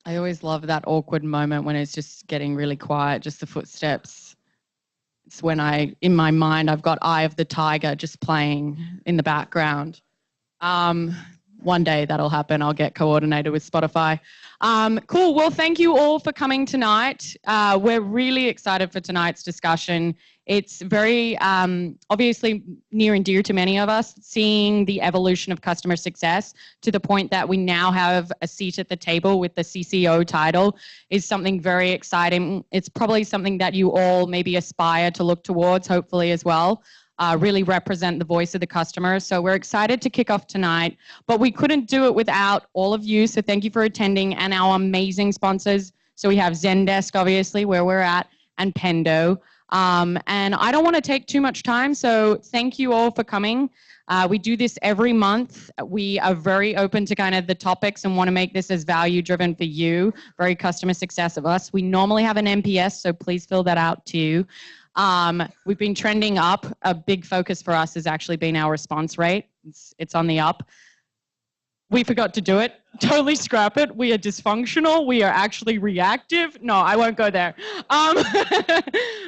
I always love that awkward moment when it's just getting really quiet, just the footsteps. It's when in my mind, I've got Eye of the Tiger just playing in the background. One day that'll happen. I'll get coordinated with Spotify. Cool. Well, thank you all for coming tonight. We're really excited for tonight's discussion. It's very obviously near and dear to many of us, seeing the evolution of customer success to the point that we now have a seat at the table with the CCO title is something very exciting. It's probably something that you all maybe aspire to look towards, hopefully as well. Really represent the voice of the customer. So we're excited to kick off tonight, but we couldn't do it without all of you. So thank you for attending and our amazing sponsors. So we have Zendesk, obviously, where we're at, and Pendo. And I don't want to take too much time, so thank you all for coming. We do this every month. We are very open to kind of the topics and want to make this as value driven for you, very customer success of us. We normally have an NPS, so please fill that out too. We've been trending up. A big focus for us has actually been our response rate. It's on the up. We forgot to do it. Totally scrap it. We are dysfunctional. We are actually reactive. No, I won't go there.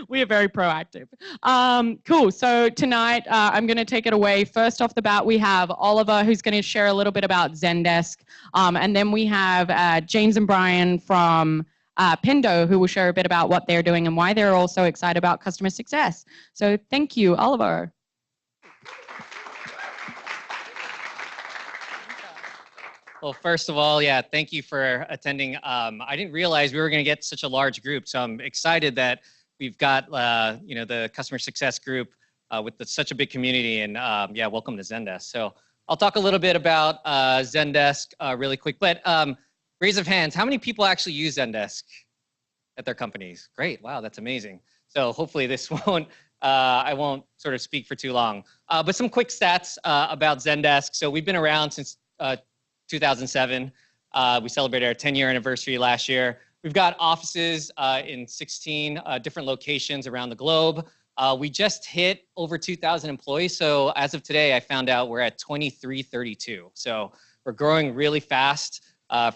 We are very proactive. Cool. So tonight, I'm going to take it away. First off the bat, we have Oliver, who's going to share a little bit about Zendesk. And then we have James and Brian from Pendo, who will share a bit about what they're doing and why they're all so excited about customer success. So thank you, Oliver. Well, first of all, yeah, thank you for attending. I didn't realize we were going to get such a large group, so I'm excited that we've got the customer success group with such a big community, and yeah, welcome to Zendesk. So I'll talk a little bit about Zendesk really quick, but raise of hands, how many people actually use Zendesk at their companies? Great, wow, that's amazing. So hopefully this won't, I won't sort of speak for too long. But some quick stats about Zendesk. So we've been around since 2007. We celebrated our 10-year anniversary last year. We've got offices in 16 different locations around the globe. We just hit over 2,000 employees. So as of today, I found out we're at 2332. So we're growing really fast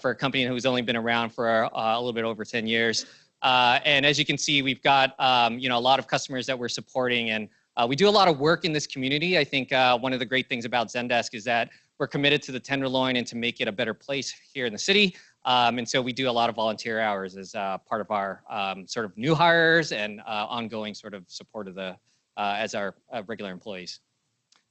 for a company who's only been around for a little bit over 10 years. And as you can see, we've got a lot of customers that we're supporting, and we do a lot of work in this community. I think one of the great things about Zendesk is that we're committed to the Tenderloin and to make it a better place here in the city. And so we do a lot of volunteer hours as part of our sort of new hires and ongoing sort of support of the as our regular employees.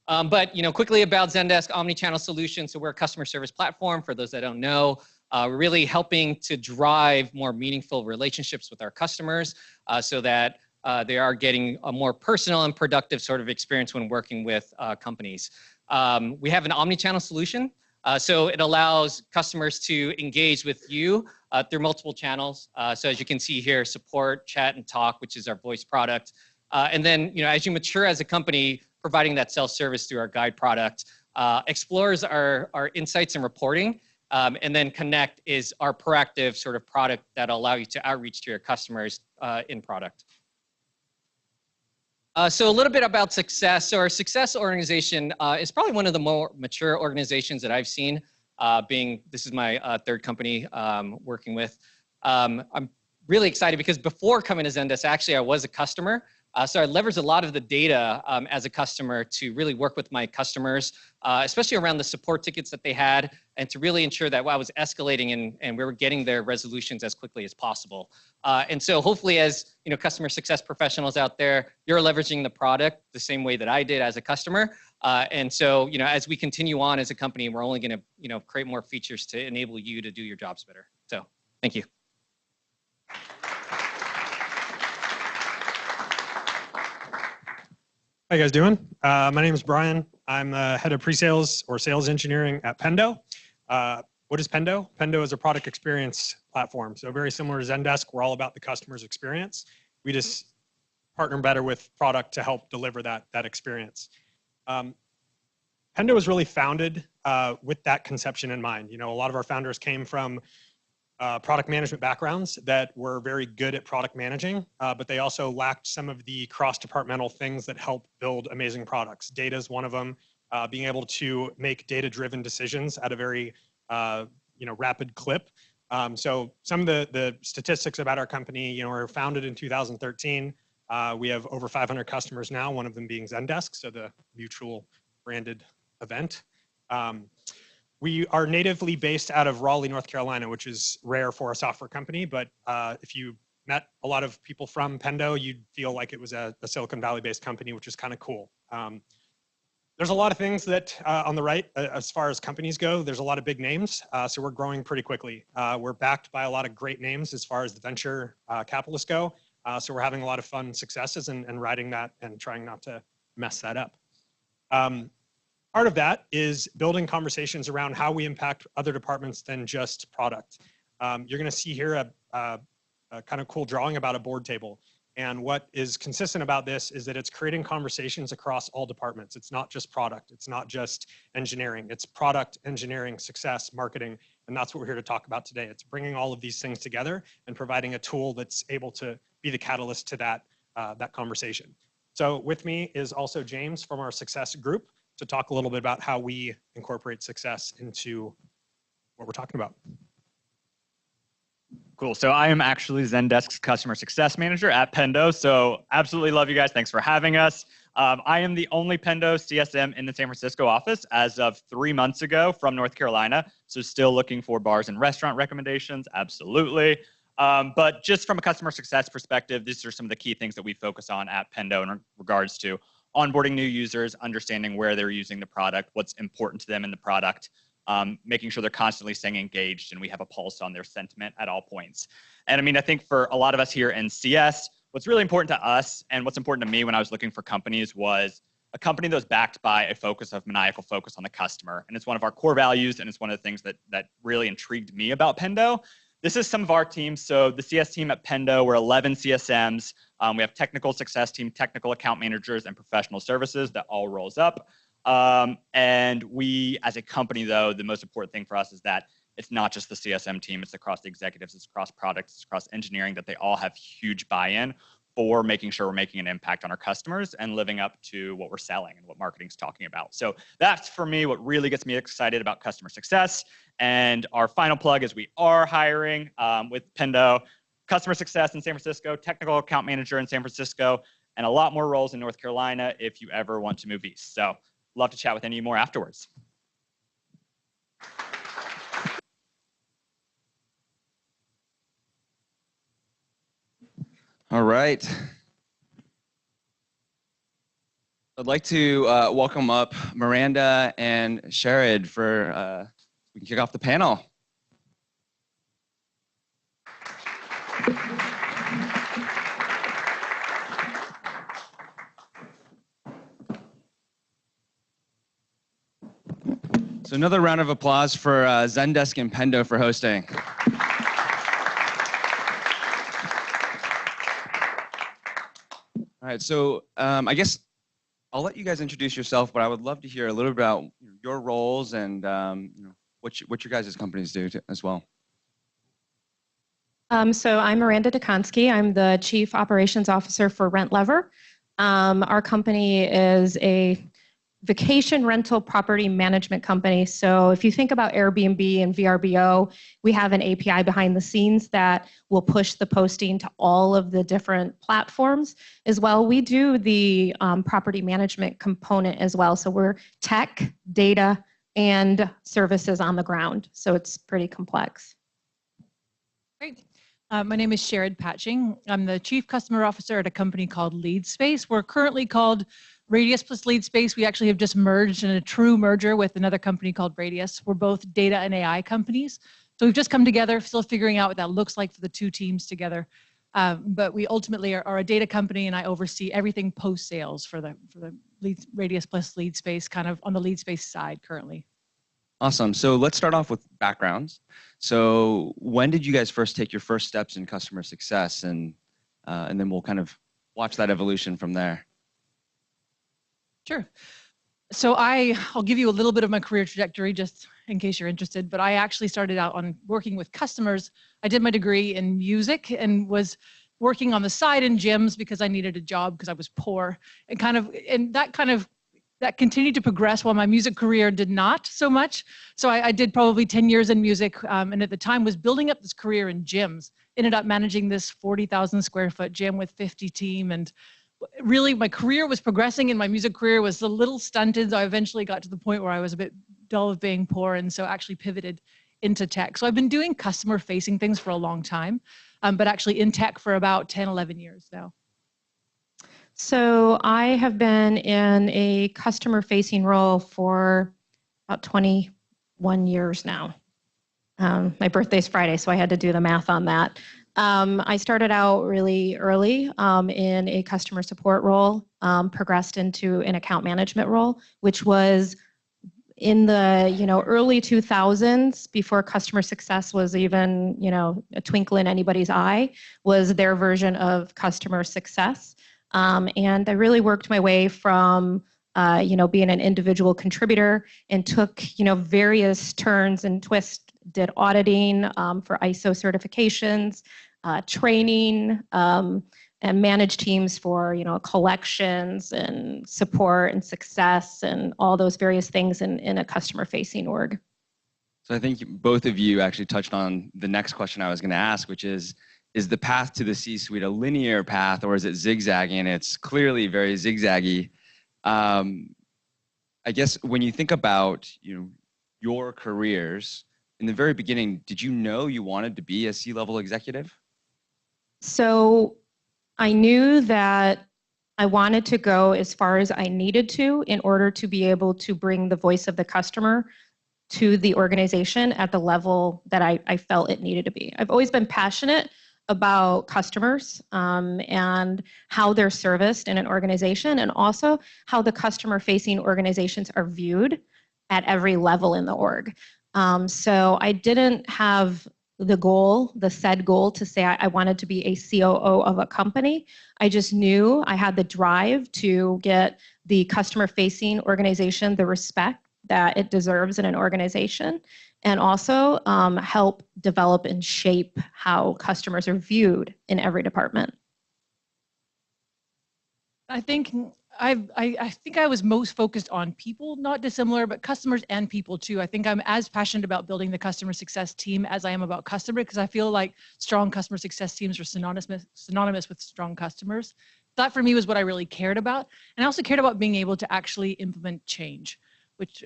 But quickly about Zendesk omnichannel solution. So we're a customer service platform. For those that don't know, we're really helping to drive more meaningful relationships with our customers so that they are getting a more personal and productive sort of experience when working with companies. We have an omnichannel solution. So it allows customers to engage with you through multiple channels. So as you can see here, support, chat, and talk, which is our voice product. And then, as you mature as a company, providing that self-service through our guide product. Explores our insights and reporting. And then Connect is our proactive sort of product that'll allow you to outreach to your customers in product. So a little bit about success. So our success organization is probably one of the more mature organizations that I've seen, this is my third company working with. I'm really excited because before coming to Zendesk, actually I was a customer. So I leveraged a lot of the data as a customer to really work with my customers, especially around the support tickets that they had, and to really ensure that I was escalating and we were getting their resolutions as quickly as possible. And so hopefully as customer success professionals out there, you're leveraging the product the same way that I did as a customer. And so as we continue on as a company, we're only going to create more features to enable you to do your jobs better. So thank you. How you guys doing? My name is Brian. I'm the head of pre-sales or sales engineering at Pendo. What is Pendo? Pendo is a product experience platform. So very similar to Zendesk, we're all about the customer's experience. We just partner better with product to help deliver that experience. Pendo was really founded with that conception in mind. A lot of our founders came from product management backgrounds that were very good at product managing, but they also lacked some of the cross-departmental things that help build amazing products. Data is one of them. Being able to make data-driven decisions at a very rapid clip So some of the statistics about our company, we were founded in 2013. We have over 500 customers now, one of them being Zendesk, so the mutual branded event. We are natively based out of Raleigh, North Carolina, which is rare for a software company, but if you met a lot of people from Pendo, you'd feel like it was a Silicon Valley-based company, which is kind of cool. There's a lot of things that on the right, as far as companies go, there's a lot of big names, so we're growing pretty quickly. We're backed by a lot of great names as far as the venture capitalists go, so we're having a lot of fun successes and riding that and trying not to mess that up. Part of that is building conversations around how we impact other departments than just product. You're going to see here a kind of cool drawing about a board table. And what is consistent about this is that it's creating conversations across all departments. It's not just product. It's not just engineering. It's product, engineering, success, marketing. And that's what we're here to talk about today. It's bringing all of these things together and providing a tool that's able to be the catalyst to that conversation. So with me is also James from our success group to talk a little bit about how we incorporate success into what we're talking about. Cool. So I am actually Zendesk's customer success manager at Pendo. So absolutely love you guys. Thanks for having us. I am the only Pendo CSM in the San Francisco office as of 3 months ago from North Carolina. So still looking for bars and restaurant recommendations. Absolutely. But just from a customer success perspective, these are some of the key things that we focus on at Pendo in regards to onboarding new users, understanding where they're using the product, what's important to them in the product, making sure they're constantly staying engaged and we have a pulse on their sentiment at all points. And I mean, I think for a lot of us here in CS, what's really important to us and what's important to me when I was looking for companies was a company that was backed by a maniacal focus on the customer. And it's one of our core values, and it's one of the things that really intrigued me about Pendo. This is some of our teams. So the CS team at Pendo, we're 11 CSMs. We have technical success team, technical account managers, and professional services that all rolls up. And we, as a company, though, the most important thing for us is that it's not just the CSM team, it's across the executives, it's across products, it's across engineering, that they all have huge buy-in for making sure we're making an impact on our customers and living up to what we're selling and what marketing's talking about. So that's, for me, what really gets me excited about customer success. And our final plug is we are hiring with Pendo, customer success in San Francisco, technical account manager in San Francisco, and a lot more roles in North Carolina if you ever want to move east. So love to chat with any more afterwards. All right. I'd like to welcome up Maranda and Sherrod for, we can kick off the panel. So another round of applause for Zendesk and Pendo for hosting. All right, so I guess I'll let you guys introduce yourself, but I would love to hear a little bit about your roles and what your guys' companies do as well. So I'm Miranda Dziekonski. I'm the Chief Operations Officer for rentLEVER. Our company is a vacation rental property management company. So if you think about Airbnb and VRBO, we have an API behind the scenes that will push the posting to all of the different platforms as well. We do the property management component as well. So we're tech, data, and services on the ground. So it's pretty complex. Great. My name is Sherrod Patching. I'm the Chief Customer Officer at a company called Leadspace. We're currently called Radius plus Leadspace. We actually have just merged in a true merger with another company called Radius. We're both data and AI companies. So we've just come together, still figuring out what that looks like for the two teams together. But we ultimately are a data company, and I oversee everything post-sales for the Radius plus Leadspace, kind of on the Leadspace side currently. Awesome. So let's start off with backgrounds. So when did you guys first take your first steps in customer success, and then we'll kind of watch that evolution from there. Sure. So I'll give you a little bit of my career trajectory just in case you're interested, but I actually started out on working with customers. I did my degree in music and was working on the side in gyms because I needed a job because I was poor, and that kind of that continued to progress while my music career did not so much. So I did probably 10 years in music, and at the time was building up this career in gyms. Ended up managing this 40,000 square foot gym with 50 team, and really my career was progressing and my music career was a little stunted. So I eventually got to the point where I was a bit dull of being poor, and so actually pivoted into tech. So I've been doing customer facing things for a long time, but actually in tech for about 10, 11 years now. So I have been in a customer facing role for about 21 years now. My birthday's Friday, so I had to do the math on that. I started out really early in a customer support role, progressed into an account management role, which was in the early 2000s, before customer success was even a twinkle in anybody's eye, was their version of customer success. And I really worked my way from being an individual contributor and took various turns and twists. Did auditing for ISO certifications, training, and managed teams for collections and support and success and all those various things in a customer-facing org. So I think both of you actually touched on the next question I was going to ask, which is the path to the C-suite a linear path, or is it zigzagging? And it's clearly very zigzaggy. I guess when you think about your careers, in the very beginning, did you know you wanted to be a C-level executive? So I knew that I wanted to go as far as I needed to in order to be able to bring the voice of the customer to the organization at the level that I felt it needed to be. I've always been passionate about customers and how they're serviced in an organization, and also how the customer-facing organizations are viewed at every level in the org. So I didn't have the said goal to say I wanted to be a COO of a company. I just knew I had the drive to get the customer-facing organization the respect that it deserves in an organization, and also help develop and shape how customers are viewed in every department. I think I was most focused on people, not dissimilar, but customers and people too. I think I'm as passionate about building the customer success team as I am about customer, because I feel like strong customer success teams are synonymous with strong customers. That for me was what I really cared about. And I also cared about being able to actually implement change, which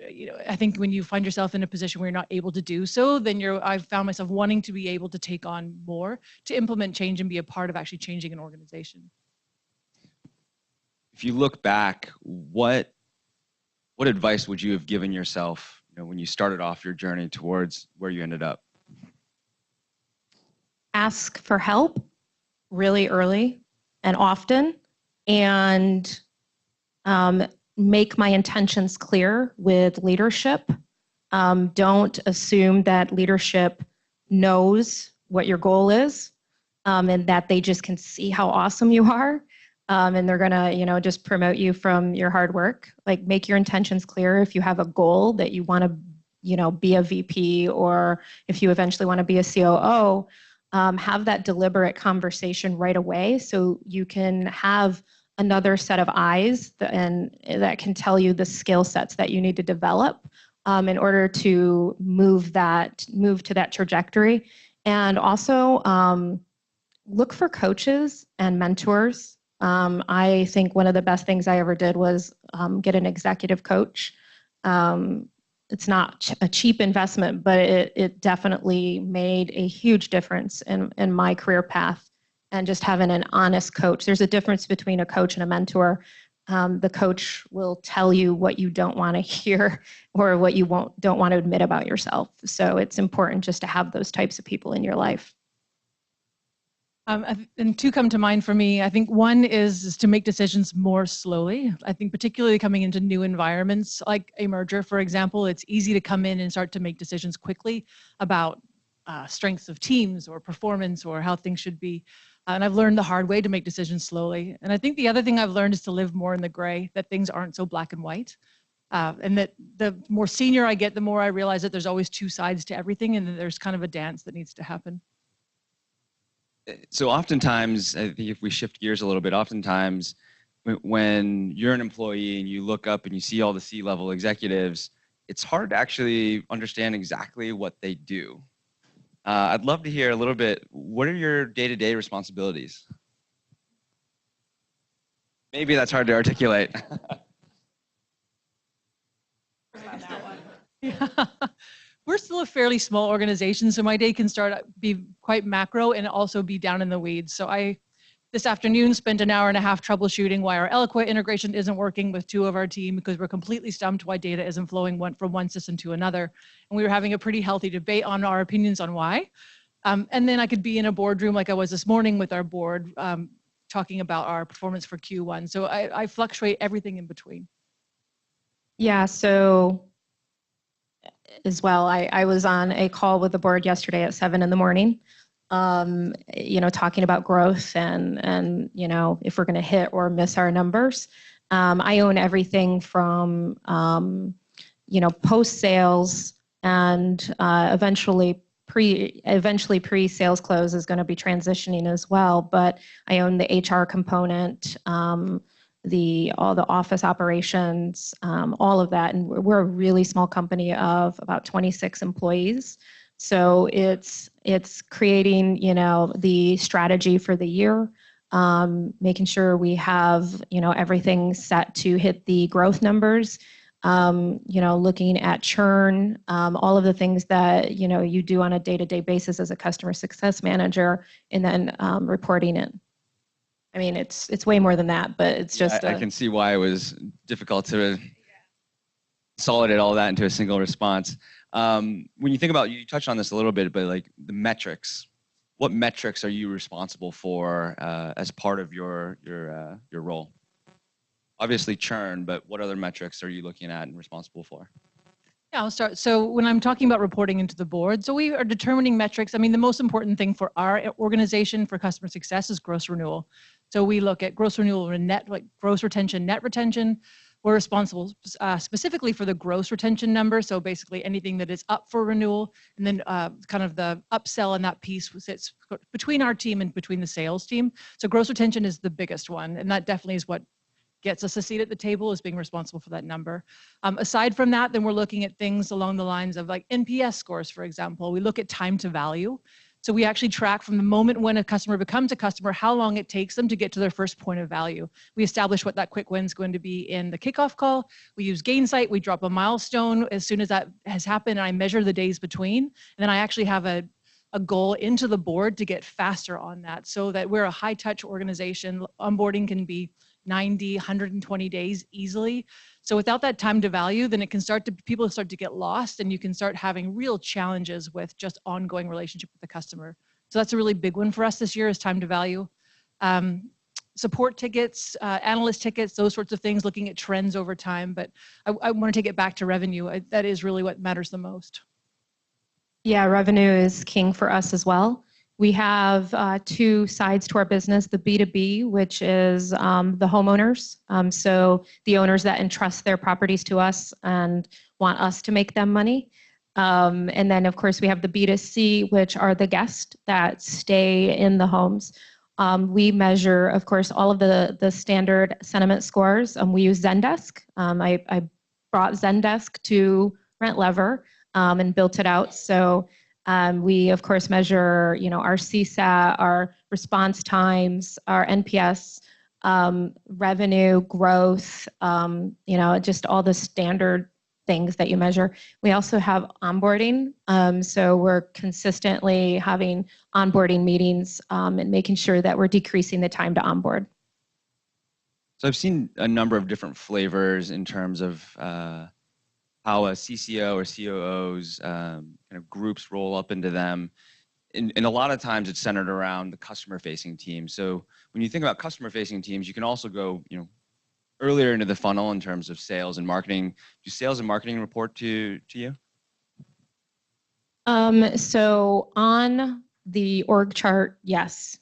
I think when you find yourself in a position where you're not able to do so, then I've found myself wanting to be able to take on more, to implement change and be a part of actually changing an organization. If you look back, what advice would you have given yourself when you started off your journey towards where you ended up? Ask for help really early and often, and make my intentions clear with leadership. Don't assume that leadership knows what your goal is, and that they just can see how awesome you are. And they're gonna, just promote you from your hard work. Like, make your intentions clear. If you have a goal that you want to, be a VP, or if you eventually want to be a COO, have that deliberate conversation right away, so you can have another set of eyes that can tell you the skill sets that you need to develop in order to move to that trajectory. And also look for coaches and mentors. I think one of the best things I ever did was get an executive coach. It's not a cheap investment, but it definitely made a huge difference in my career path. And just having an honest coach. There's a difference between a coach and a mentor. The coach will tell you what you don't want to hear, or what you don't want to admit about yourself. So it's important just to have those types of people in your life. And two come to mind for me. I think one is to make decisions more slowly. I think particularly coming into new environments, like a merger, for example, it's easy to come in and start to make decisions quickly about strengths of teams or performance or how things should be. And I've learned the hard way to make decisions slowly. And I think the other thing I've learned is to live more in the gray, that things aren't so black and white. And that the more senior I get, the more I realize that there's always two sides to everything, and that there's kind of a dance that needs to happen. So oftentimes, I think if we shift gears a little bit, oftentimes when you're an employee and you look up and you see all the C-level executives, it's hard to actually understand exactly what they do. I'd love to hear a little bit, what are your day-to-day responsibilities? Maybe that's hard to articulate. Yeah. We're still a fairly small organization, so my day can be quite macro and also be down in the weeds. So this afternoon spent an hour and a half troubleshooting why our Eloqua integration isn't working with 2 of our team, because we're completely stumped why data isn't flowing from one system to another. And we were having a pretty healthy debate on our opinions on why. And then I could be in a boardroom like I was this morning with our board, talking about our performance for Q1. So I fluctuate everything in between. Yeah, so as well, I was on a call with the board yesterday at 7 in the morning, talking about growth and if we're going to hit or miss our numbers. I own everything from, post-sales and eventually pre-sales close is going to be transitioning as well. But I own the HR component, all the office operations, all of that. And we're a really small company of about 26 employees. So it's creating, the strategy for the year, making sure we have, everything set to hit the growth numbers, looking at churn, all of the things that, you do on a day-to-day basis as a customer success manager, and then reporting it. I mean, it's way more than that, but it's just. I can see why it was difficult to consolidate all that into a single response. When you think about, you touched on this a little bit, but like the metrics, what metrics are you responsible for as part of your role? Obviously churn, but what other metrics are you looking at and responsible for? Yeah, I'll start. So when I'm talking about reporting into the board, so we are determining metrics. I mean, the most important thing for our organization for customer success is gross renewal. So we look at gross renewal and net, like gross retention, net retention. We're responsible specifically for the gross retention number. So basically anything that is up for renewal, and then kind of the upsell and that piece sits between our team and between the sales team. So gross retention is the biggest one, and that definitely is what gets us a seat at the table, is being responsible for that number. Aside from that, then we're looking at things along the lines of like NPS scores, for example. We look at time to value. So we actually track from the moment when a customer becomes a customer, how long it takes them to get to their first point of value. We establish what that quick win is going to be in the kickoff call. We use Gainsight. We drop a milestone as soon as that has happened, and I measure the days between. And then I actually have a goal into the board to get faster on that, so that we're a high touch organization. Onboarding can be 90, 120 days easily. So without that time to value, then people start to get lost, and you can start having real challenges with just ongoing relationship with the customer. So that's a really big one for us this year, is time to value. Support tickets, analyst tickets, those sorts of things, looking at trends over time. But I want to take it back to revenue. That is really what matters the most. Yeah, revenue is king for us as well. We have 2 sides to our business: the B2B, which is the homeowners. So the owners that entrust their properties to us and want us to make them money. And then, of course, we have the B2C, which are the guests that stay in the homes. We measure, of course, all of the standard sentiment scores. We use Zendesk. I brought Zendesk to rentLEVER and built it out. So we, of course, measure, our CSAT, our response times, our NPS, revenue growth, just all the standard things that you measure. We also have onboarding. So we're consistently having onboarding meetings and making sure that we're decreasing the time to onboard. So I've seen a number of different flavors in terms of how a CCO or COO's kind of groups roll up into them. And a lot of times it's centered around the customer-facing team. So when you think about customer-facing teams, you can also go, earlier into the funnel in terms of sales and marketing. Do sales and marketing report to you? So on the org chart, yes.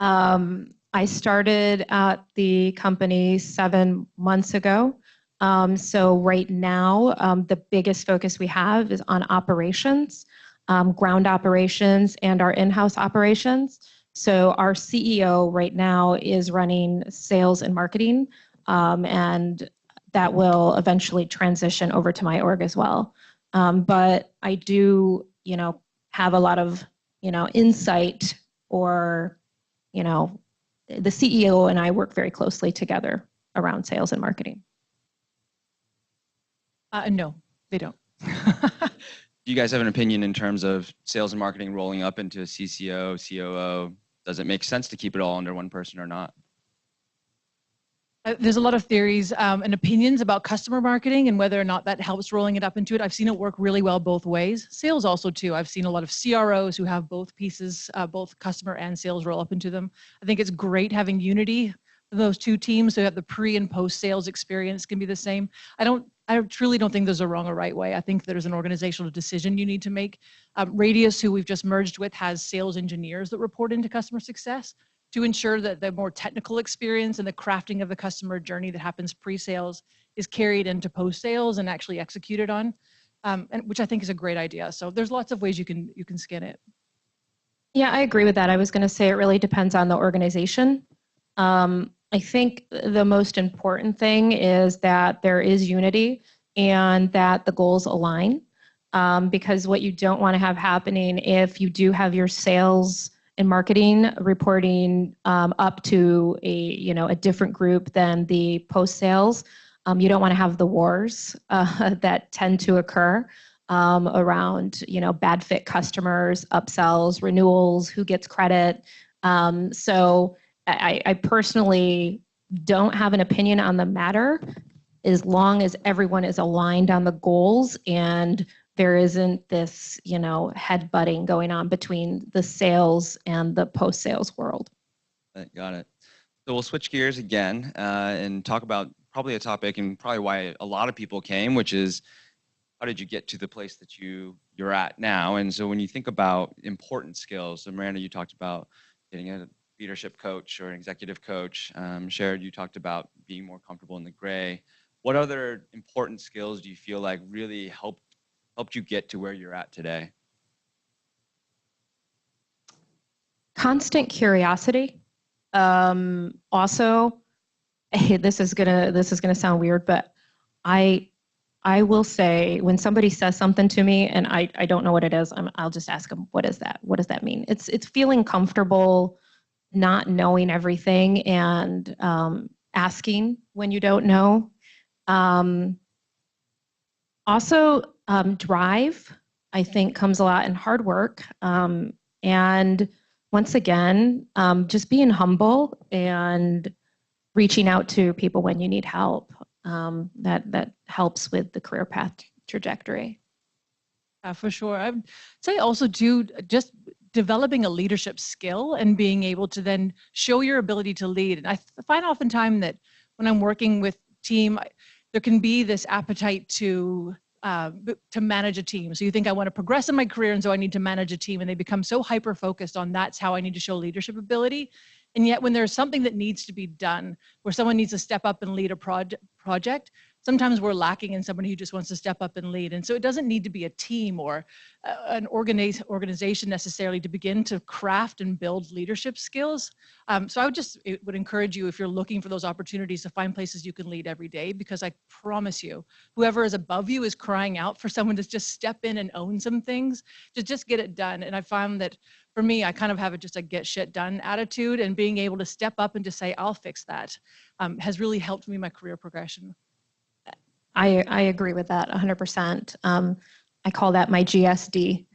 I started at the company 7 months ago. So right now, the biggest focus we have is on operations, ground operations, and our in-house operations. So our CEO right now is running sales and marketing, and that will eventually transition over to my org as well. But I do, have a lot of, insight, or, the CEO and I work very closely together around sales and marketing. No, they don't. Do you guys have an opinion in terms of sales and marketing rolling up into a CCO, COO? Does it make sense to keep it all under one person or not? There's a lot of theories and opinions about customer marketing and whether or not that helps rolling it up into it. I've seen it work really well both ways. Sales also too. I've seen a lot of CROs who have both pieces, both customer and sales roll up into them. I think it's great having unity for those two teams so you have the pre and post sales experience can be the same. I truly don't think there's a wrong or right way. I think there's an organizational decision you need to make. Radius, who we've just merged with, has sales engineers that report into customer success to ensure that the more technical experience and the crafting of the customer journey that happens pre-sales is carried into post-sales and actually executed on, and which I think is a great idea. So there's lots of ways you can skin it. Yeah, I agree with that. I was going to say it really depends on the organization. I think the most important thing is that there is unity and that the goals align, because what you don't want to have happening if you do have your sales and marketing reporting up to a different group than the post sales. You don't want to have the wars that tend to occur around bad fit customers, upsells, renewals, who gets credit. So I personally don't have an opinion on the matter as long as everyone is aligned on the goals and there isn't this, headbutting going on between the sales and the post-sales world. Got it. So we'll switch gears again and talk about probably a topic and probably why a lot of people came, which is how did you get to the place that you're at now? And so when you think about important skills, so Miranda, you talked about getting a leadership coach or an executive coach. Sherrod, you talked about being more comfortable in the gray. What other important skills do you feel like really helped you get to where you're at today? Constant curiosity. Also, this is gonna sound weird, but I will say when somebody says something to me and I don't know what it is, I'll just ask them, what is that? What does that mean? It's feeling comfortable, not knowing everything, and asking when you don't know. Also, drive, I think, comes a lot in hard work. And once again, just being humble and reaching out to people when you need help. That helps with the career path trajectory. For sure. I'd say also too, just developing a leadership skill and being able to then show your ability to lead. And I find oftentimes that when I'm working with team, there can be this appetite to manage a team. So you think I want to progress in my career and so I need to manage a team, and they become so hyper-focused on that's how I need to show leadership ability. And yet when there's something that needs to be done, where someone needs to step up and lead a project, sometimes we're lacking in somebody who just wants to step up and lead. And so it doesn't need to be a team or an organization necessarily to begin to craft and build leadership skills. So I would encourage you, if you're looking for those opportunities, to find places you can lead every day, because I promise you, whoever is above you is crying out for someone to just step in and own some things, to just get it done. And I found that for me, I kind of have just a get shit done attitude, and being able to step up and just say, I'll fix that, has really helped me in my career progression. I agree with that 100%. I call that my GSD.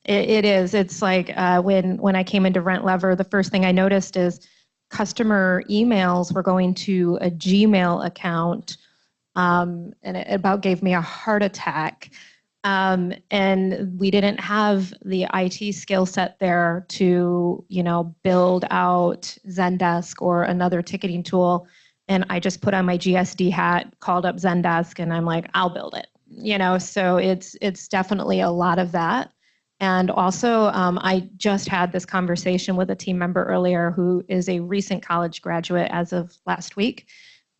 It is. It's like when I came into rentLEVER, the first thing I noticed is customer emails were going to a Gmail account, and it about gave me a heart attack. And we didn't have the IT skill set there to, build out Zendesk or another ticketing tool. And I just put on my GSD hat, called up Zendesk, and I'm like, I'll build it. So it's definitely a lot of that. And also, I just had this conversation with a team member earlier who is a recent college graduate as of last week,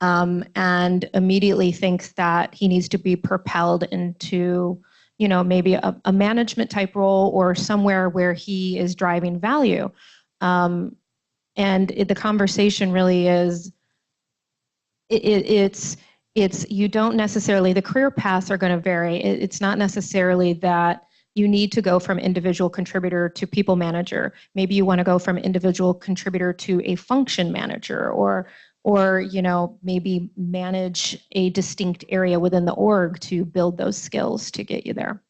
and immediately thinks that he needs to be propelled into, maybe a management type role or somewhere where he is driving value. And the conversation really is, it's you don't necessarily, the career paths are going to vary. It's not necessarily that you need to go from individual contributor to people manager. Maybe you want to go from individual contributor to a function manager, or maybe manage a distinct area within the org to build those skills to get you there.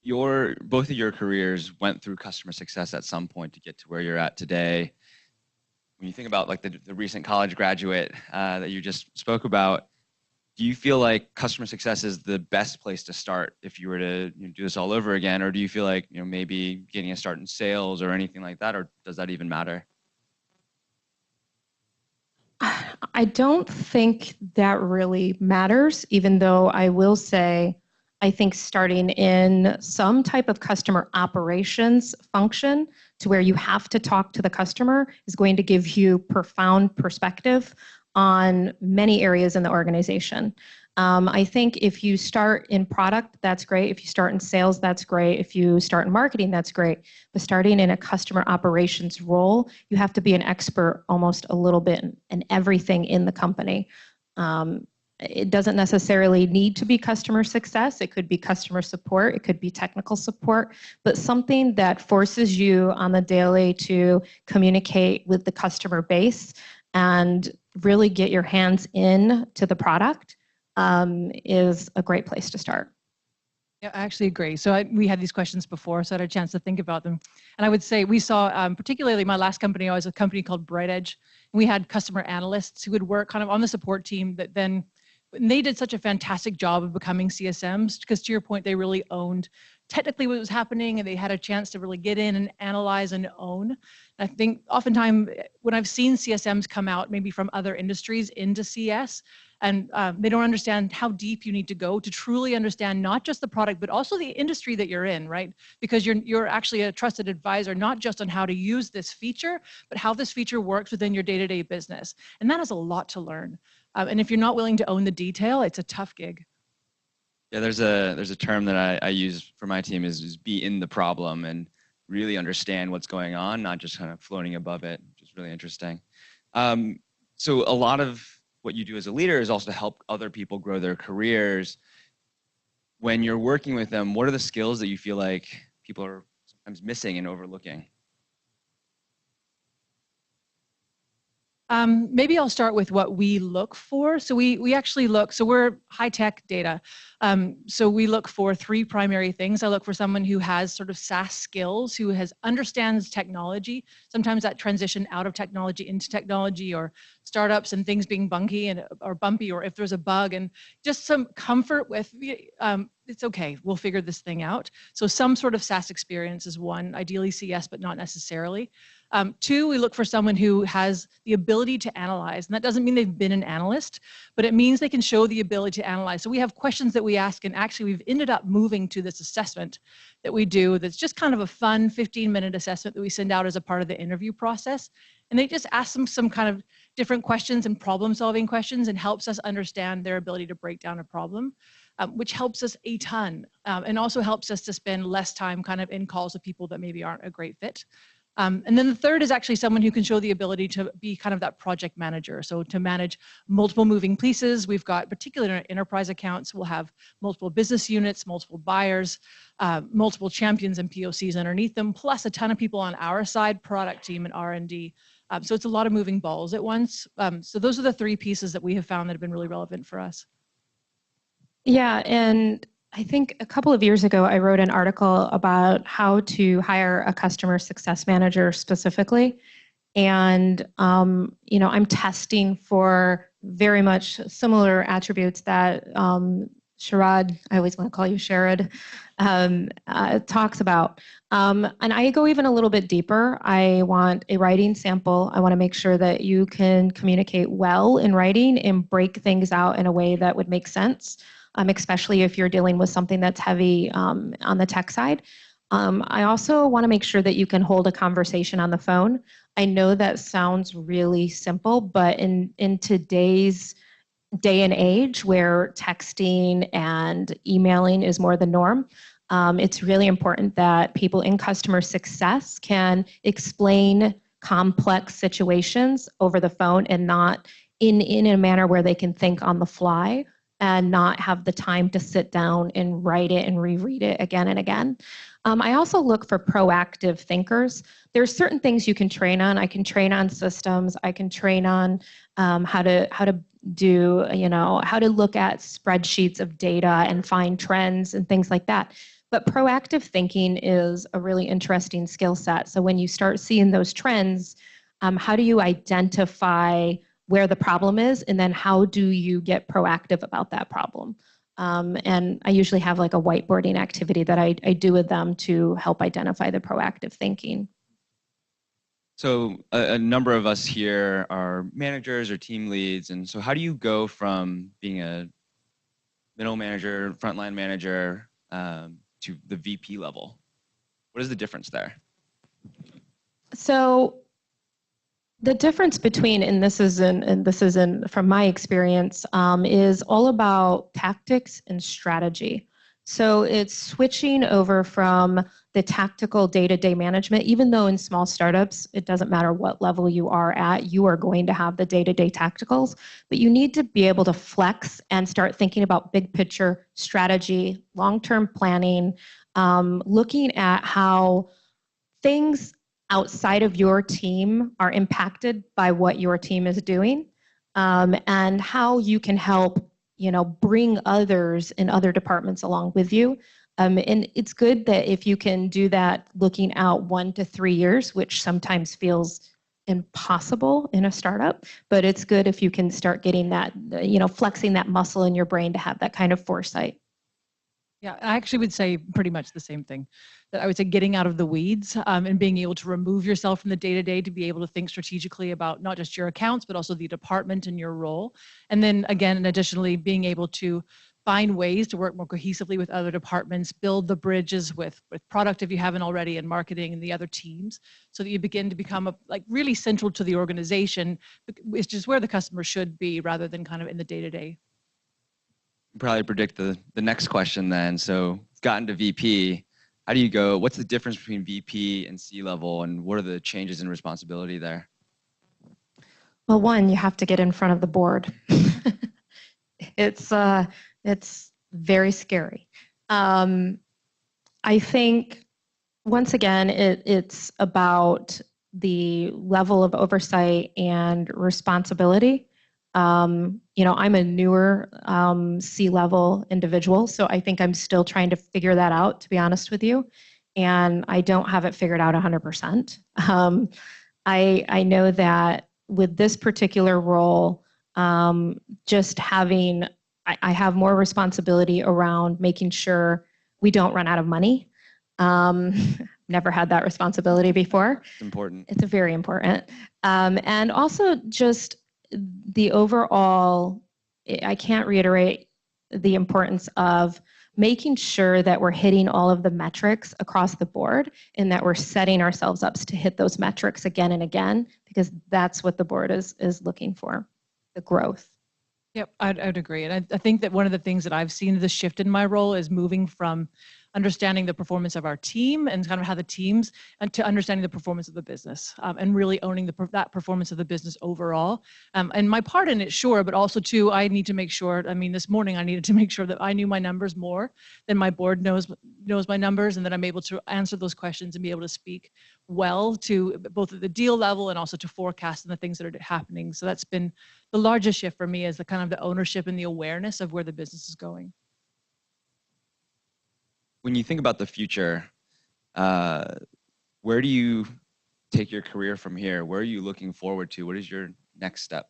Both of your careers went through customer success at some point to get to where you're at today. When you think about like the recent college graduate that you just spoke about, do you feel like customer success is the best place to start if you were to do this all over again? Or do you feel like maybe getting a start in sales or anything like that, or does that even matter? I don't think that really matters, even though I will say, I think starting in some type of customer operations function to where you have to talk to the customer is going to give you profound perspective on many areas in the organization. I think if you start in product, that's great. If you start in sales, that's great. If you start in marketing, that's great. But starting in a customer operations role, you have to be an expert almost a little bit in everything in the company. It doesn't necessarily need to be customer success. It could be customer support. It could be technical support, but something that forces you on the daily to communicate with the customer base and really get your hands in to the product is a great place to start. Yeah, I actually agree. So we had these questions before, so I had a chance to think about them. And I would say we saw, particularly my last company, I was a company called Bright Edge. And we had customer analysts who would work kind of on the support team that then, and they did such a fantastic job of becoming CSMs because to your point, they really owned technically what was happening and they had a chance to really get in and analyze and own. And I think oftentimes when I've seen CSMs come out maybe from other industries into CS, and they don't understand how deep you need to go to truly understand not just the product, but also the industry that you're in, right? Because you're actually a trusted advisor, not just on how to use this feature, but how this feature works within your day-to-day business. And that is a lot to learn. And if you're not willing to own the detail, it's a tough gig. Yeah, there's a term that I use for my team is be in the problem and really understand what's going on, not just kind of floating above it, which is really interesting. So a lot of what you do as a leader is also to help other people grow their careers. When you're working with them, what are the skills that you feel like people are sometimes missing and overlooking? Maybe I'll start with what we look for. So we actually look, so we're high-tech data. So we look for three primary things. I look for someone who has sort of SaaS skills, who understands technology. Sometimes that transition out of technology into technology, or startups and things being bumpy, or if there's a bug, and just some comfort with, it's okay, we'll figure this thing out. So some sort of SaaS experience is one, ideally CS, but not necessarily. Two, we look for someone who has the ability to analyze, and that doesn't mean they've been an analyst, but it means they can show the ability to analyze. So we have questions that we ask, and actually we've ended up moving to this assessment that we do that's just kind of a fun 15-minute assessment that we send out as a part of the interview process. And they just ask them some kind of different questions and problem-solving questions and helps us understand their ability to break down a problem, which helps us a ton, and also helps us to spend less time kind of in calls with people that maybe aren't a great fit. And then the third is actually someone who can show the ability to be kind of that project manager. So to manage multiple moving pieces, we've got, particularly in our enterprise accounts, we'll have multiple business units, multiple buyers, multiple champions and POCs underneath them, plus a ton of people on our side, product team and R&D. So it's a lot of moving balls at once. So those are the three pieces that we have found that have been really relevant for us. Yeah, and I think a couple of years ago, I wrote an article about how to hire a customer success manager specifically. And, I'm testing for very much similar attributes that Sherrod, I always want to call you Sherrod, talks about. And I go even a little bit deeper. I want a writing sample. I want to make sure that you can communicate well in writing and break things out in a way that would make sense. Especially if you're dealing with something that's heavy on the tech side. I also want to make sure that you can hold a conversation on the phone. I know that sounds really simple, but in today's day and age where texting and emailing is more the norm, it's really important that people in customer success can explain complex situations over the phone and not in a manner where they can think on the fly and not have the time to sit down and write it and reread it again and again. I also look for proactive thinkers. There's certain things you can train on. I can train on systems. I can train on how to do, how to look at spreadsheets of data and find trends and things like that. But proactive thinking is a really interesting skill set. So when you start seeing those trends, how do you identify where the problem is, and then how do you get proactive about that problem? And I usually have like a whiteboarding activity that I do with them to help identify the proactive thinking. So a number of us here are managers or team leads. And so how do you go from being a middle manager, frontline manager, to the VP level? What is the difference there? So the difference between, and this is from my experience, is all about tactics and strategy. So it's switching over from the tactical day-to-day management. Even though in small startups, it doesn't matter what level you are at, you are going to have the day-to-day tacticals, but you need to be able to flex and start thinking about big picture strategy, long-term planning, looking at how things outside of your team are impacted by what your team is doing, and how you can help, bring others in other departments along with you. And it's good that if you can do that looking out 1 to 3 years, which sometimes feels impossible in a startup, but it's good if you can start getting that, flexing that muscle in your brain to have that kind of foresight. Yeah, I actually would say pretty much the same thing. That I would say getting out of the weeds and being able to remove yourself from the day-to-day to be able to think strategically about not just your accounts, but also the department and your role. And then again, and additionally, being able to find ways to work more cohesively with other departments, build the bridges with product if you haven't already, and marketing and the other teams, so that you begin to become really central to the organization, which is where the customer should be rather than kind of in the day-to-day. Probably predict the next question then. So gotten to VP, how do you go? What's the difference between VP and C-level, and what are the changes in responsibility there? Well, one, you have to get in front of the board. It's very scary. I think, once again, it's about the level of oversight and responsibility. I'm a newer C-level individual, so I think I'm still trying to figure that out, to be honest with you. And I don't have it figured out 100%. I know that with this particular role, just having, I have more responsibility around making sure we don't run out of money. Never had that responsibility before. It's important. It's very important. And also just the overall, I can't reiterate the importance of making sure that we're hitting all of the metrics across the board, and that we're setting ourselves up to hit those metrics again and again, because that's what the board is looking for, the growth. Yep, I'd agree. And I think that one of the things that I've seen the shift in my role is moving from understanding the performance of our team and kind of how the teams, and to understanding the performance of the business, and really owning that performance of the business overall. And my part in it, sure, but also too, I need to make sure, this morning I needed to make sure that I knew my numbers more than my board knows my numbers, and that I'm able to answer those questions and be able to speak well to both at the deal level and also to forecast and the things that are happening. So that's been the largest shift for me, is the kind of the ownership and the awareness of where the business is going. When you think about the future, where do you take your career from here? Where are you looking forward to? What is your next step?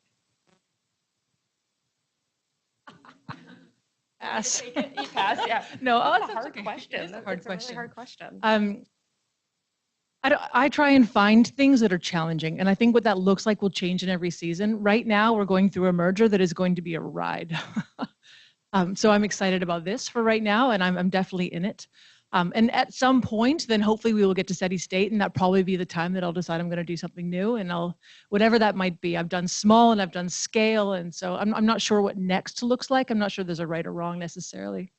Pass. You pass, yeah. No, That's a hard question. It's a hard question. Really hard question. I try and find things that are challenging, and I think what that looks like will change in every season. Right now, we're going through a merger that is going to be a ride. So I'm excited about this for right now, and I'm definitely in it. And at some point, then hopefully we will get to steady state, and that probably be the time that I'll decide I'm going to do something new, and whatever that might be. I've done small and I've done scale, and so I'm not sure what next looks like. I'm not sure there's a right or wrong necessarily.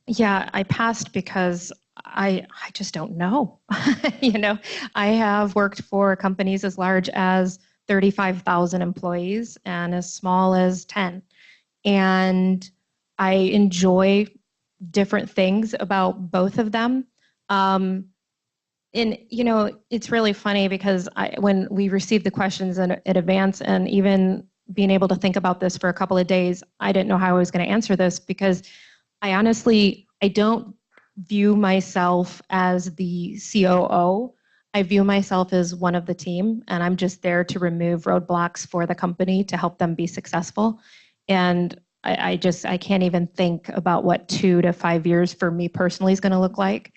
Yeah, I passed because I just don't know. I have worked for companies as large as 35,000 employees and as small as 10. And I enjoy different things about both of them. And it's really funny because when we received the questions in advance, and even being able to think about this for a couple of days, I didn't know how I was going to answer this, because I don't view myself as the COO. I view myself as one of the team, and I'm just there to remove roadblocks for the company to help them be successful. And I can't even think about what 2 to 5 years for me personally is going to look like.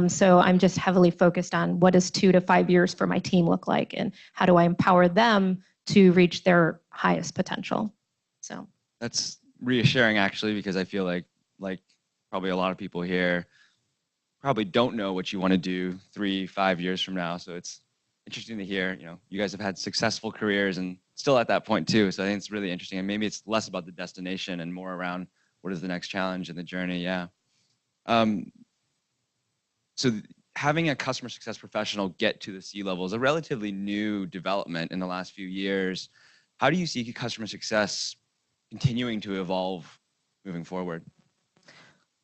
So I'm just heavily focused on what does 2 to 5 years for my team look like, and how do I empower them to reach their highest potential. So That's reassuring, actually, because I feel like probably a lot of people here probably don't know what you want to do 3-5 years from now. So it's interesting to hear, you guys have had successful careers and still at that point too. So I think it's really interesting. And maybe it's less about the destination and more around what is the next challenge in the journey. Yeah. So having a customer success professional get to the C-level is a relatively new development in the last few years. How do you see customer success continuing to evolve moving forward?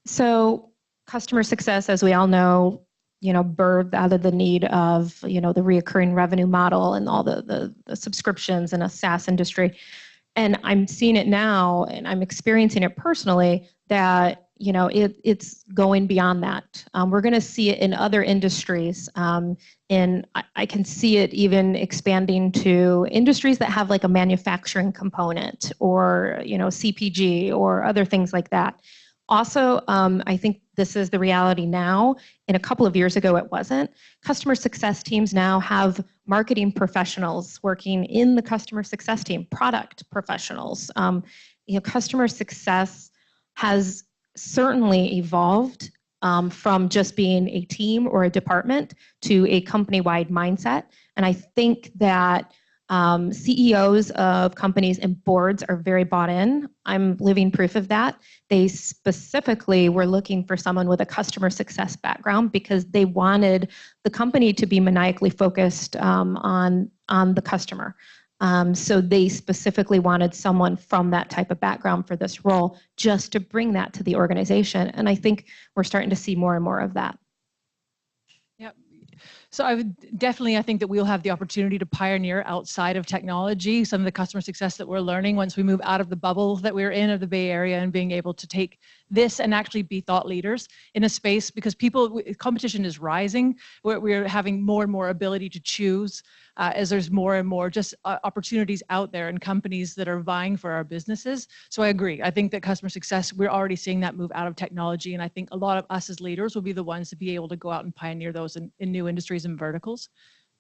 So customer success, as we all know, birthed out of the need of, the reoccurring revenue model and all the subscriptions in a SaaS industry. And I'm seeing it now, and I'm experiencing it personally, that, it's going beyond that. We're going to see it in other industries. And I can see it even expanding to industries that have like a manufacturing component, or, CPG or other things like that. Also, I think this is the reality now. And a couple of years ago, it wasn't. Customer success teams now have marketing professionals working in the customer success team, product professionals. Customer success has certainly evolved from just being a team or a department to a company-wide mindset. And I think that CEOs of companies and boards are very bought in. I'm living proof of that. They specifically were looking for someone with a customer success background because they wanted the company to be maniacally focused on the customer. So they specifically wanted someone from that type of background for this role, just to bring that to the organization. And I think we're starting to see more and more of that. Yep. So I think that we'll have the opportunity to pioneer outside of technology, some of the customer success that we're learning once we move out of the bubble that we're in of the Bay Area, and being able to take this and actually be thought leaders in a space, because competition is rising. We're having more and more ability to choose as there's more and more just opportunities out there and companies that are vying for our businesses. So I agree. I think that customer success, we're already seeing that move out of technology. And I think a lot of us as leaders will be the ones to be able to go out and pioneer those in new industries and verticals.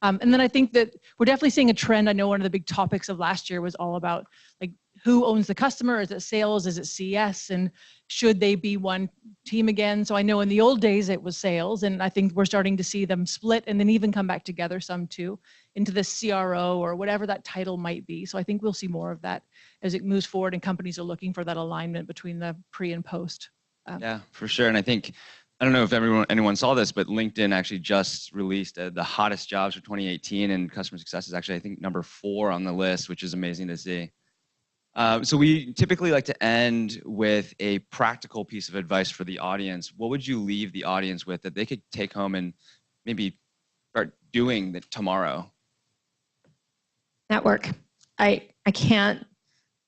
And then I think that we're definitely seeing a trend. I know one of the big topics of last year was all about like, who owns the customer? Is it sales? Is it CS? And should they be one team again? So I know in the old days it was sales, and I think we're starting to see them split and then even come back together some too into the CRO or whatever that title might be. So I think we'll see more of that as it moves forward, and companies are looking for that alignment between the pre and post. Yeah, for sure. And I think, I don't know if anyone saw this, but LinkedIn actually just released the hottest jobs for 2018, and customer success is actually, I think, number 4 on the list, which is amazing to see. So we typically like to end with a practical piece of advice for the audience. What would you leave the audience with that they could take home and maybe start doing tomorrow? Network. I can't,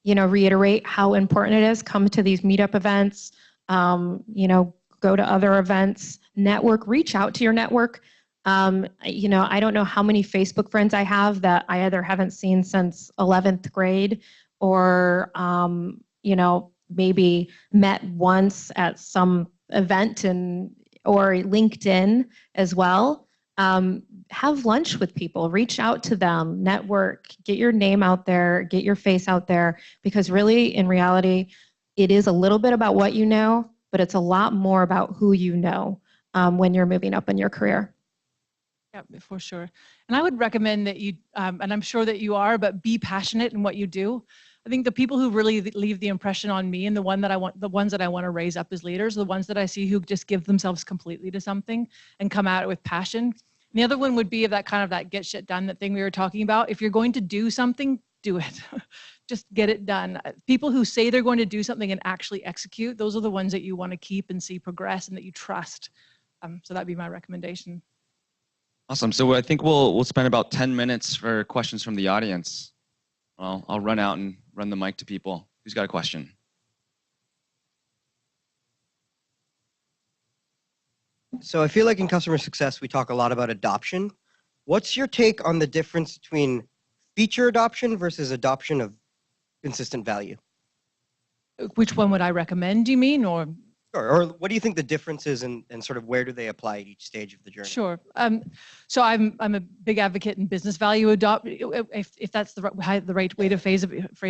reiterate how important it is. Come to these meetup events, go to other events, network, reach out to your network. I don't know how many Facebook friends I have that I either haven't seen since 11th grade, or, maybe met once at some event or LinkedIn as well. Have lunch with people, reach out to them, network, get your name out there, get your face out there, because really, in reality, it is a little bit about what you know, but it's a lot more about who you know when you're moving up in your career. Yeah, for sure. And I would recommend that you, and I'm sure that you are, but be passionate in what you do. I think the people who really leave the impression on me and the ones that I want to raise up as leaders, the ones that I see who just give themselves completely to something and come at it with passion. And the other one would be that kind of that get shit done, that thing we were talking about. If you're going to do something, do it. Just get it done. People who say they're going to do something and actually execute, those are the ones that you want to keep and see progress and that you trust. So that'd be my recommendation. Awesome. So I think we'll spend about 10 minutes for questions from the audience. I'll run out and run the mic to people. Who's got a question? So I feel like in customer success, we talk a lot about adoption. What's your take on the difference between feature adoption versus adoption of consistent value? Which one would I recommend, do you mean, or? Or what do you think the difference is and sort of where do they apply at each stage of the journey? Sure. So I'm a big advocate in business value if that's the right way to phrase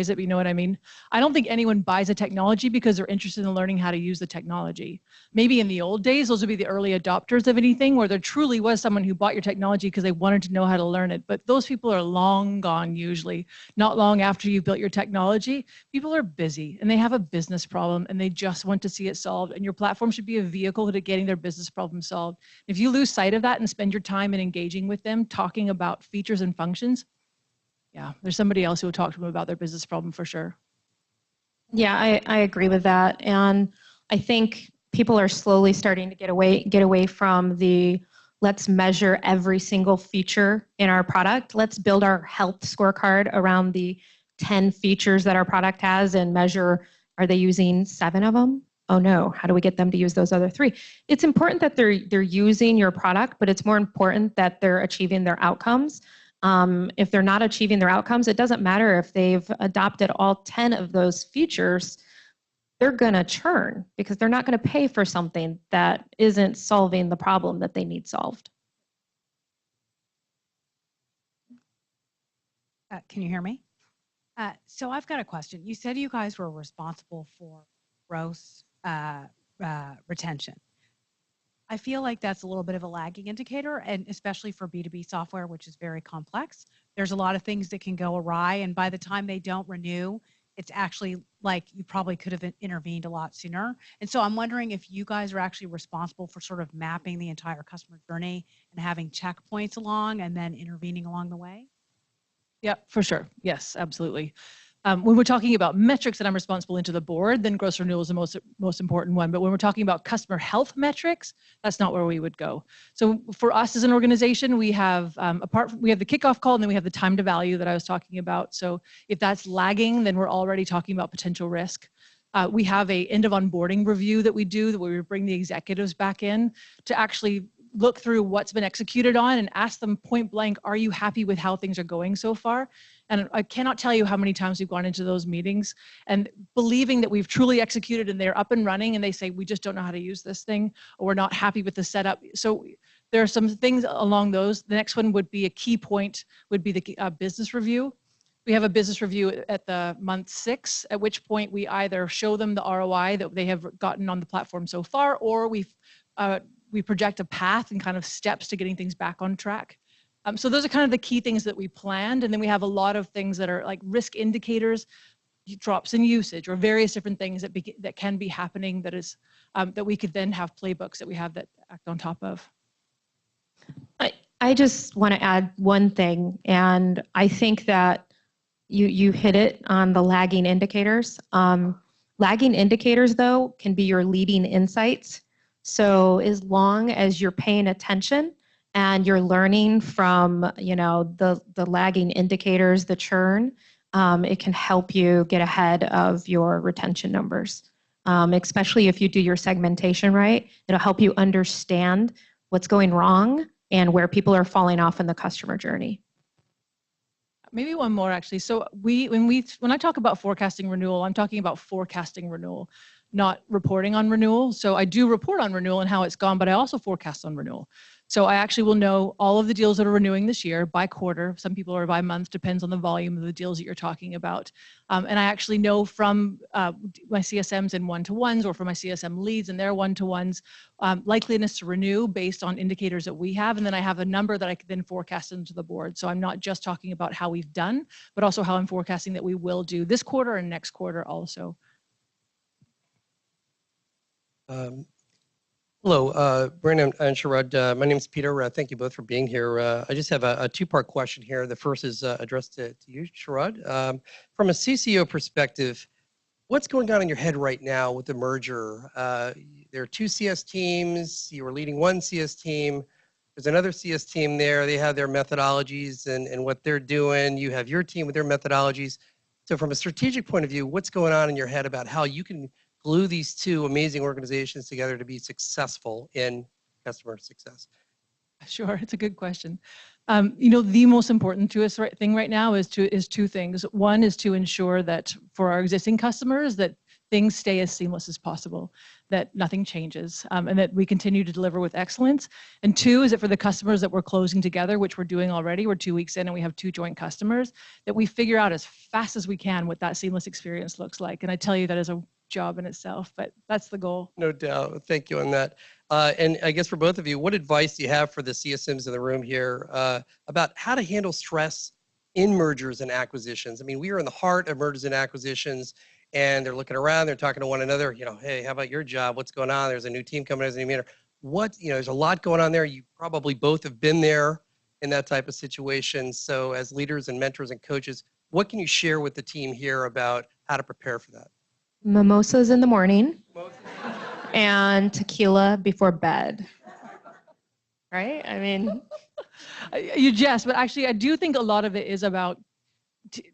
it, you know what I mean? I don't think anyone buys a technology because they're interested in learning how to use the technology. Maybe in the old days, those would be the early adopters of anything where there truly was someone who bought your technology because they wanted to know how to learn it. But those people are long gone usually, not long after you've built your technology. People are busy and they have a business problem and they just want to see it solved. And your platform should be a vehicle to getting their business problem solved. If you lose sight of that and spend your time in engaging with them, talking about features and functions, yeah, there's somebody else who will talk to them about their business problem for sure. Yeah, I agree with that. And I think people are slowly starting to get away from the let's measure every single feature in our product. Let's build our health scorecard around the 10 features that our product has and measure, are they using 7 of them? Oh no, how do we get them to use those other 3? It's important that they're using your product, but it's more important that they're achieving their outcomes. If they're not achieving their outcomes, it doesn't matter if they've adopted all 10 of those features, they're gonna churn because they're not gonna pay for something that isn't solving the problem that they need solved. Can you hear me? So I've got a question. You said you guys were responsible for gross retention. I feel like that's a little bit of a lagging indicator, and especially for B2B software, which is very complex. There's a lot of things that can go awry, and by the time they don't renew, it's actually like you probably could have intervened a lot sooner. And so I'm wondering if you guys are actually responsible for sort of mapping the entire customer journey and having checkpoints along and then intervening along the way? Yeah, for sure. Yes, absolutely. When we're talking about metrics that I'm responsible into the board, then gross renewal is the most important one. But when we're talking about customer health metrics, that's not where we would go. So for us as an organization, we have we have the kickoff call, and then we have the time to value that I was talking about. So if that's lagging, then we're already talking about potential risk. We have a end of onboarding review that we do, where we bring the executives back in to actually look through what's been executed on and ask them point blank, are you happy with how things are going so far? And I cannot tell you how many times we've gone into those meetings and believing that we've truly executed and they're up and running and they say, we just don't know how to use this thing, or we're not happy with the setup. So there are some things along those. The next one would be a key point would be the business review. We have a business review at the month 6, at which point we either show them the ROI that they have gotten on the platform so far, or we project a path and kind of steps to getting things back on track. So those are kind of the key things that we planned. And then we have a lot of things that are like risk indicators, drops in usage, or various different things that can be happening that is that we could then have playbooks that we have that act on top of. I just want to add one thing, and I think that you hit it on the lagging indicators. Lagging indicators, though, can be your leading insights. So as long as you're paying attention and you're learning from, the lagging indicators, the churn, it can help you get ahead of your retention numbers. Especially if you do your segmentation right, it'll help you understand what's going wrong and where people are falling off in the customer journey. Maybe one more actually. So when I talk about forecasting renewal, I'm talking about forecasting renewal, not reporting on renewal. So I do report on renewal and how it's gone, but I also forecast on renewal. So I actually will know all of the deals that are renewing this year by quarter. Some people are by month, depends on the volume of the deals that you're talking about. And I actually know from my CSMs in one-to-ones or from my CSM leads and their one-to-ones, likeliness to renew based on indicators that we have. And then I have a number that I can then forecast into the board. So I'm not just talking about how we've done, but also how I'm forecasting that we will do this quarter and next quarter also. Hello, Brandon and Sherrod. My name is Peter. Thank you both for being here. I just have a two-part question here. The first is addressed to you, Sherrod. From a CCO perspective, what's going on in your head right now with the merger? There are two CS teams. You were leading one CS team. There's another CS team there. They have their methodologies and what they're doing. You have your team with their methodologies. So from a strategic point of view, what's going on in your head about how you can glue these two amazing organizations together to be successful in customer success? Sure, it's a good question. You know, the most important to us thing right now is two things. One is to ensure that for our existing customers that things stay as seamless as possible, that nothing changes, and that we continue to deliver with excellence. And two is that for the customers that we're closing together, which we're doing already, we're 2 weeks in and we have 2 joint customers, that we figure out as fast as we can what that seamless experience looks like. And I tell you that is a job in itself, but that's the goal. No doubt. Thank you on that. And I guess for both of you, what advice do you have for the CSMs in the room here about how to handle stress in mergers and acquisitions? I mean, we are in the heart of mergers and acquisitions, and they're looking around, they're talking to one another, you know, hey, how about your job? What's going on? There's a new team coming, there's a new manager. What, you know, there's a lot going on there. You probably both have been there in that type of situation. So as leaders and mentors and coaches, what can you share with the team here about how to prepare for that? Mimosas in the morning and tequila before bed. Right? I mean, you jest, but actually I do think a lot of it is about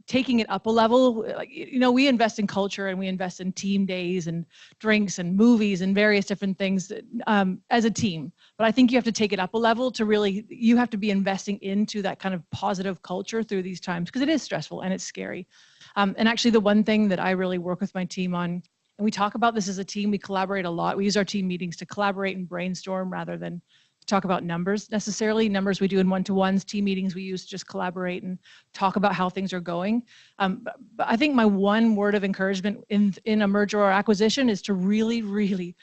taking it up a level. Like, you know, we invest in culture and we invest in team days and drinks and movies and various different things as a team. But I think you have to take it up a level to really, you have to be investing into that kind of positive culture through these times because it is stressful and it's scary. And actually the one thing that I really work with my team on, and we talk about this as a team, we collaborate a lot. We use our team meetings to collaborate and brainstorm rather than talk about numbers necessarily. Numbers we do in one-to-ones, team meetings we use to just collaborate and talk about how things are going. But I think my one word of encouragement in a merger or acquisition is to really, really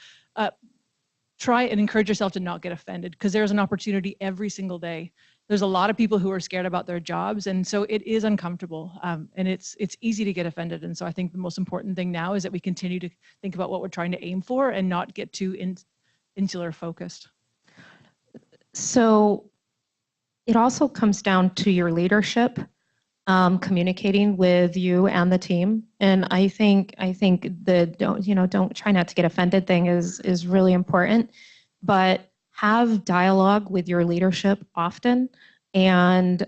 try and encourage yourself to not get offended because there's an opportunity every single day. There's a lot of people who are scared about their jobs, and so it is uncomfortable, and it's easy to get offended. And so I think the most important thing now is that we continue to think about what we're trying to aim for and not get too insular focused. so it also comes down to your leadership, communicating with you and the team. And I think the don't try not to get offended thing is really important, but have dialogue with your leadership often and,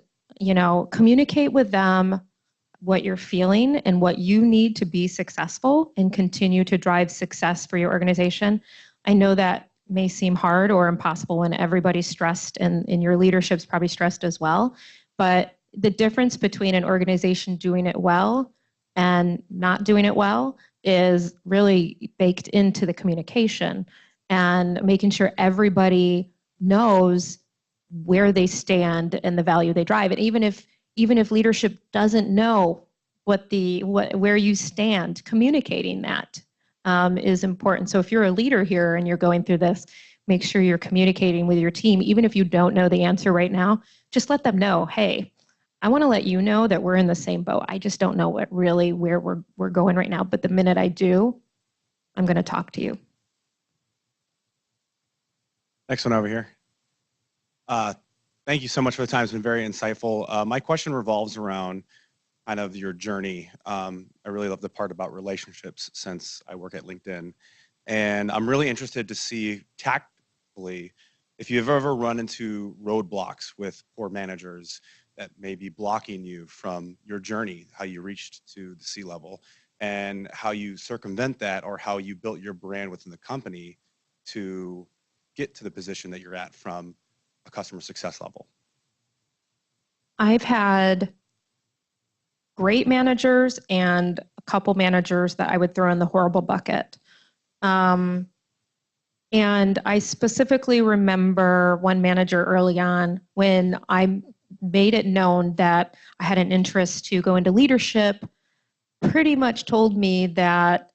communicate with them what you're feeling and what you need to be successful and continue to drive success for your organization. I know that may seem hard or impossible when everybody's stressed and your leadership's probably stressed as well. But the difference between an organization doing it well and not doing it well is really baked into the communication and making sure everybody knows where they stand and the value they drive. And even if leadership doesn't know where you stand, communicating that is important. So if you're a leader here and you're going through this, make sure you're communicating with your team. Even if you don't know the answer right now, just let them know, hey, I want to let you know that we're in the same boat. I just don't know where we're going right now. But the minute I do, I'm going to talk to you. Next one over here. Thank you so much for the time. It's been very insightful. My question revolves around kind of your journey. I really love the part about relationships since I work at LinkedIn. And I'm really interested to see tactfully if you've ever run into roadblocks with poor managers that may be blocking you from your journey, how you reached to the C-level, and how you circumvent that or how you built your brand within the company to get to the position that you're at from a customer success level. I've had great managers and a couple managers that I would throw in the horrible bucket. And I specifically remember one manager early on when I made it known that I had an interest to go into leadership, pretty much told me that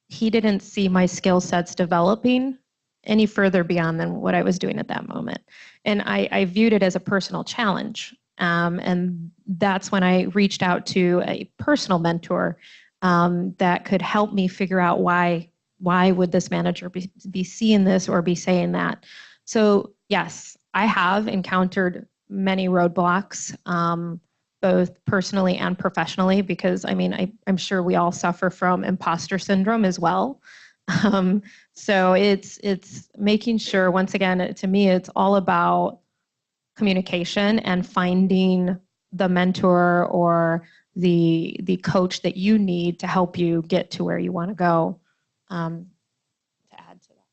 he didn't see my skill sets developing any further beyond than what I was doing at that moment. And I viewed it as a personal challenge. And that's when I reached out to a personal mentor that could help me figure out why would this manager be seeing this or be saying that. So yes, I have encountered many roadblocks, both personally and professionally, because I mean, I'm sure we all suffer from imposter syndrome as well. So it's making sure, once again, to me, it's all about communication and finding the mentor or the coach that you need to help you get to where you want to go. To add to that.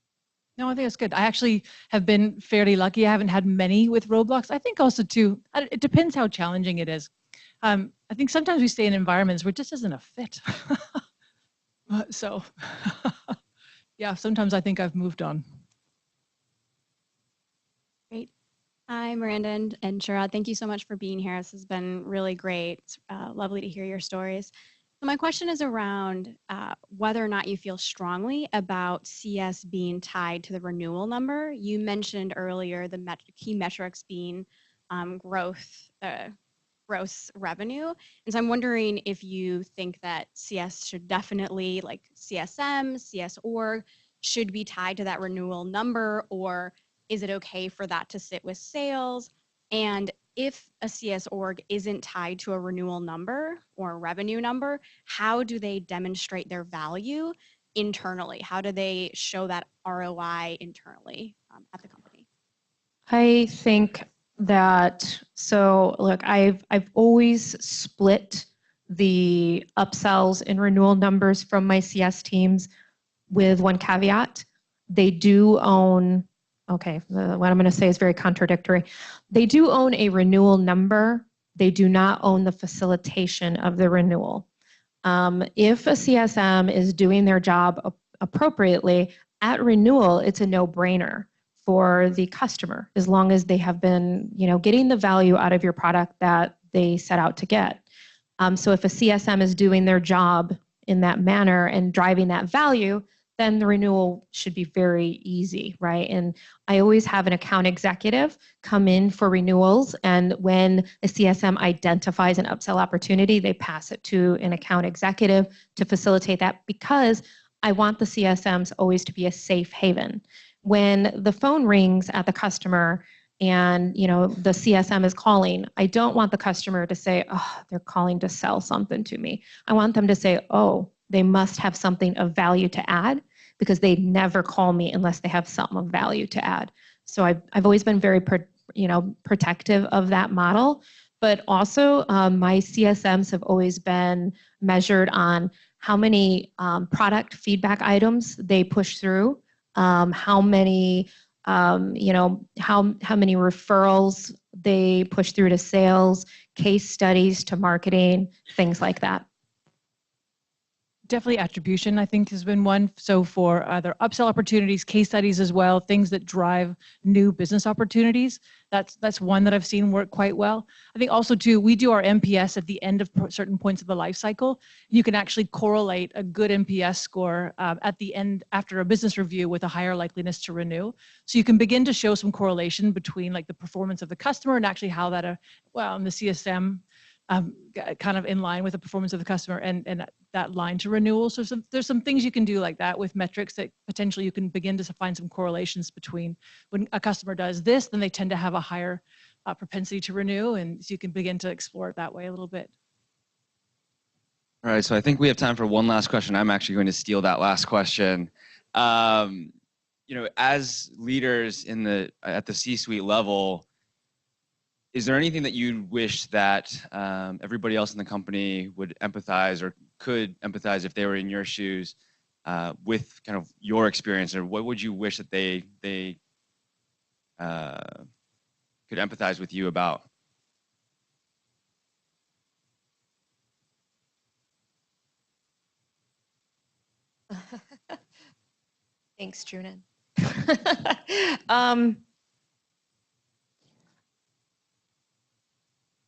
No, I think it's good. I actually have been fairly lucky. I haven't had many with roadblocks. I think also too, it depends how challenging it is. I think sometimes we stay in environments where it just isn't a fit. So yeah, sometimes I think I've moved on. Great. Hi, Miranda and Sherrod. Thank you so much for being here. This has been really great. It's lovely to hear your stories. So my question is around whether or not you feel strongly about CS being tied to the renewal number. You mentioned earlier the key metrics being gross revenue. And so I'm wondering if you think that CS should definitely, like CSM, CS org, should be tied to that renewal number, or is it okay for that to sit with sales? And if a CS org isn't tied to a renewal number or a revenue number, how do they demonstrate their value internally? How do they show that ROI internally at the company? I think that, so look, I've always split the upsells and renewal numbers from my CS teams with one caveat. They do own, okay, what I'm going to say is very contradictory. They do own a renewal number. They do not own the facilitation of the renewal. If a CSM is doing their job appropriately at renewal, it's a no-brainer for the customer, as long as they have been, getting the value out of your product that they set out to get. So if a CSM is doing their job in that manner and driving that value, then the renewal should be very easy, right? And I always have an account executive come in for renewals, and when a CSM identifies an upsell opportunity, they pass it to an account executive to facilitate that, because I want the CSMs always to be a safe haven. When the phone rings at the customer and the CSM is calling, I don't want the customer to say, oh, they're calling to sell something to me. I want them to say, oh, they must have something of value to add, because they never call me unless they have something of value to add. So I've always been very protective of that model. But also my CSMs have always been measured on how many product feedback items they push through, how many how many referrals they push through to sales, case studies to marketing, things like that. Definitely attribution, I think, has been one. So for either upsell opportunities, case studies as well, things that drive new business opportunities, that's one that I've seen work quite well. I think also too, we do our NPS at the end of certain points of the life cycle. You can actually correlate a good NPS score at the end after a business review with a higher likeliness to renew. So you can begin to show some correlation between like the performance of the customer and actually how that, and the CSM kind of in line with the performance of the customer and that line to renewal. So there's some things you can do like that with metrics that potentially you can begin to find some correlations between when a customer does this, then they tend to have a higher propensity to renew. And so you can begin to explore it that way a little bit. All right, so I think we have time for one last question. I'm actually going to steal that last question. As leaders at the C-suite level, is there anything that you wish that everybody else in the company would empathize or could empathize if they were in your shoes with kind of your experience, or what would you wish that they could empathize with you about? Thanks, Junan.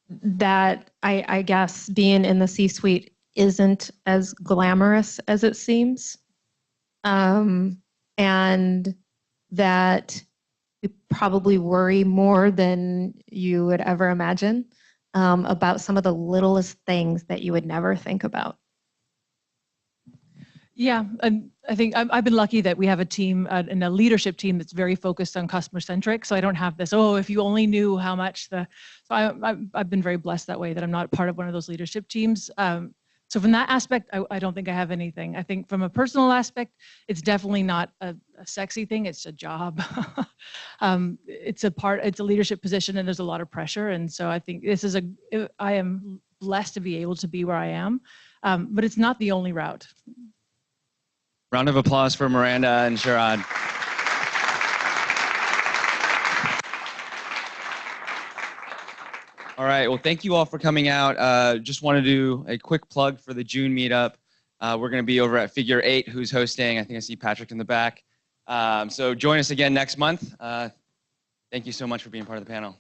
That I guess being in the C-suite isn't as glamorous as it seems. And that you probably worry more than you would ever imagine about some of the littlest things that you would never think about. Yeah, I think I've been lucky that we have a team and a leadership team that's very focused on customer centric. So I don't have this, oh, if you only knew how much the, so I've been very blessed that way that I'm not part of one of those leadership teams. So from that aspect, I don't think I have anything. I think from a personal aspect, it's definitely not a sexy thing. It's a job. It's a leadership position and there's a lot of pressure. And so I think I am blessed to be able to be where I am, but it's not the only route. Round of applause for Miranda and Sherrod. All right, well, thank you all for coming out. Just want to do a quick plug for the June meetup. We're going to be over at Figure 8, who's hosting. I think I see Patrick in the back. So join us again next month. Thank you so much for being part of the panel.